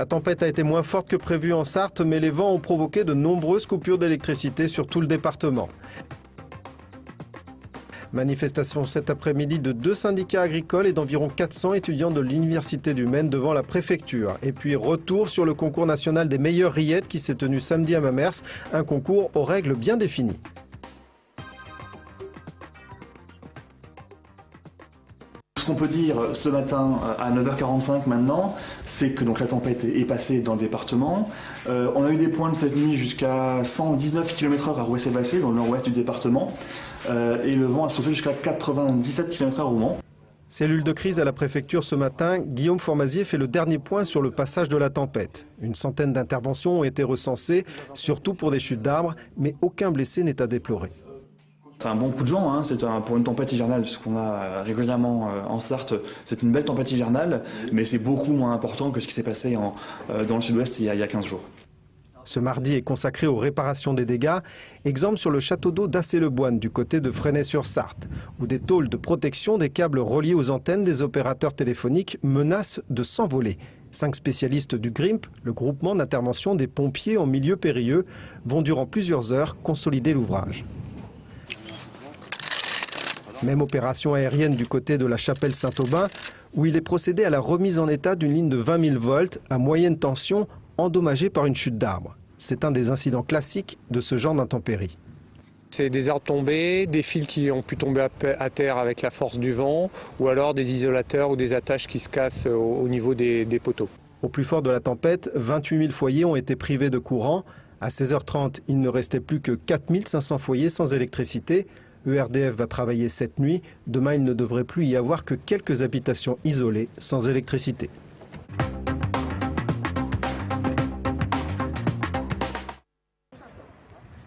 La tempête a été moins forte que prévu en Sarthe, mais les vents ont provoqué de nombreuses coupures d'électricité sur tout le département. Manifestation cet après-midi de 2 syndicats agricoles et d'environ 400 étudiants de l'Université du Maine devant la préfecture. Et puis retour sur le concours national des meilleures rillettes qui s'est tenu samedi à Mamers, un concours aux règles bien définies. Ce qu'on peut dire ce matin à 9h45 maintenant, c'est que donc, la tempête est passée dans le département. On a eu des pointes cette nuit jusqu'à 119 km/h à Rouessé-Bassé, dans le nord-ouest du département. Et le vent a soufflé jusqu'à 97 km/h au Mans. Cellule de crise à la préfecture ce matin, Guillaume Formazier fait le dernier point sur le passage de la tempête. Une centaine d'interventions ont été recensées, surtout pour des chutes d'arbres, mais aucun blessé n'est à déplorer. C'est un bon coup de vent, hein. Pour une tempête hivernale, ce qu'on a régulièrement en Sarthe, c'est une belle tempête hivernale, mais c'est beaucoup moins important que ce qui s'est passé dans le sud-ouest il y a 15 jours. Ce mardi est consacré aux réparations des dégâts. Exemple sur le château d'eau d'Assé-le-Boine du côté de Fresnay-sur-Sarthe, où des tôles de protection des câbles reliés aux antennes des opérateurs téléphoniques menacent de s'envoler. 5 spécialistes du GRIMP, le groupement d'intervention des pompiers en milieu périlleux, vont durant plusieurs heures consolider l'ouvrage. Même opération aérienne du côté de la chapelle Saint-Aubin, où il est procédé à la remise en état d'une ligne de 20 000 volts à moyenne tension endommagée par une chute d'arbres. C'est un des incidents classiques de ce genre d'intempéries. C'est des arbres tombés, des fils qui ont pu tomber à terre avec la force du vent, ou alors des isolateurs ou des attaches qui se cassent au niveau des poteaux. Au plus fort de la tempête, 28 000 foyers ont été privés de courant. À 16h30, il ne restait plus que 4 500 foyers sans électricité. ERDF va travailler cette nuit. Demain, il ne devrait plus y avoir que quelques habitations isolées sans électricité.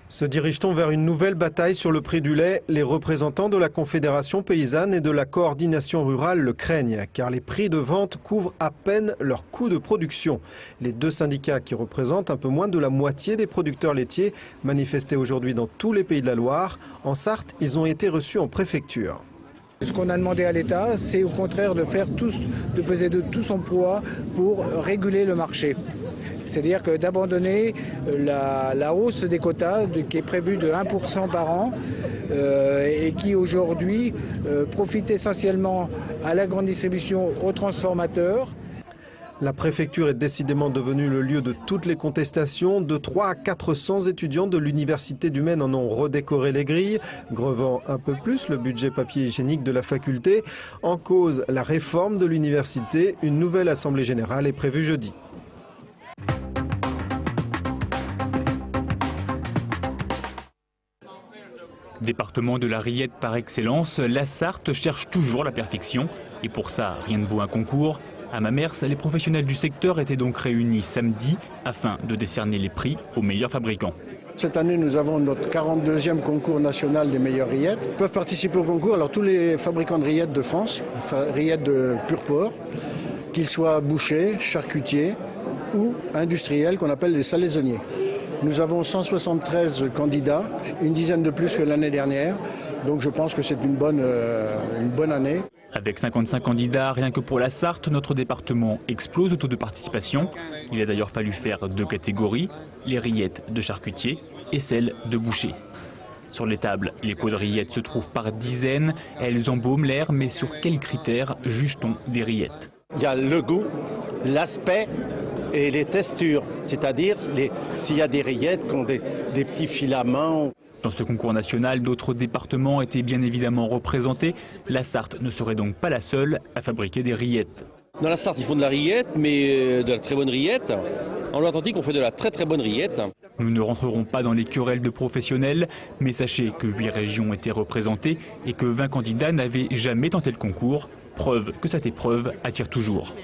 Se dirige-t-on vers une nouvelle bataille sur le prix du lait? Les représentants de la Confédération paysanne et de la coordination rurale le craignent, car les prix de vente couvrent à peine leurs coûts de production. Les 2 syndicats qui représentent un peu moins de la moitié des producteurs laitiers manifestaient aujourd'hui dans tous les pays de la Loire. En Sarthe, ils ont été reçus en préfecture. Ce qu'on a demandé à l'État, c'est au contraire de peser de tout son poids pour réguler le marché. C'est-à-dire que d'abandonner la hausse des quotas qui est prévue de 1% par an et qui aujourd'hui profite essentiellement à la grande distribution, aux transformateurs. La préfecture est décidément devenue le lieu de toutes les contestations. De 300 à 400 étudiants de l'Université du Maine en ont redécoré les grilles, grevant un peu plus le budget papier hygiénique de la faculté. En cause, la réforme de l'université. Une nouvelle assemblée générale est prévue jeudi. Département de la rillette par excellence, la Sarthe cherche toujours la perfection. Et pour ça, rien ne vaut un concours. À Mamers, les professionnels du secteur étaient donc réunis samedi afin de décerner les prix aux meilleurs fabricants. Cette année, nous avons notre 42e concours national des meilleures rillettes. Ils peuvent participer au concours alors tous les fabricants de rillettes de France, rillettes de pur porc, qu'ils soient bouchers, charcutiers ou industriels qu'on appelle les salaisonniers. Nous avons 173 candidats, une dizaine de plus que l'année dernière, donc je pense que c'est une bonne année. Avec 55 candidats, rien que pour la Sarthe, notre département explose le taux de participation. Il a d'ailleurs fallu faire 2 catégories, les rillettes de charcutier et celles de boucher. Sur les tables, les pots de rillettes se trouvent par dizaines. Elles embaument l'air, mais sur quels critères juge-t-on des rillettes? Il y a le goût, l'aspect et les textures, c'est-à-dire s'il y a des rillettes qui ont des petits filaments. Dans ce concours national, d'autres départements étaient bien évidemment représentés. La Sarthe ne serait donc pas la seule à fabriquer des rillettes. Dans la Sarthe, ils font de la rillette, mais de la très bonne rillette. En Loire-Atlantique, on fait de la très très bonne rillette. Nous ne rentrerons pas dans les querelles de professionnels, mais sachez que 8 régions étaient représentées et que 20 candidats n'avaient jamais tenté le concours. Preuve que cette épreuve attire toujours.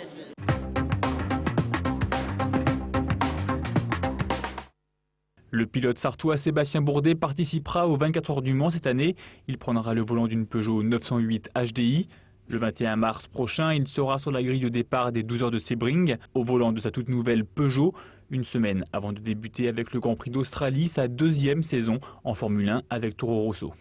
Le pilote sartois Sébastien Bourdet participera aux 24 heures du Mans cette année. Il prendra le volant d'une Peugeot 908 HDI. Le 21 mars prochain, il sera sur la grille de départ des 12 heures de Sebring, au volant de sa toute nouvelle Peugeot, une semaine avant de débuter avec le Grand Prix d'Australie, sa 2e saison en Formule 1 avec Toro Rosso.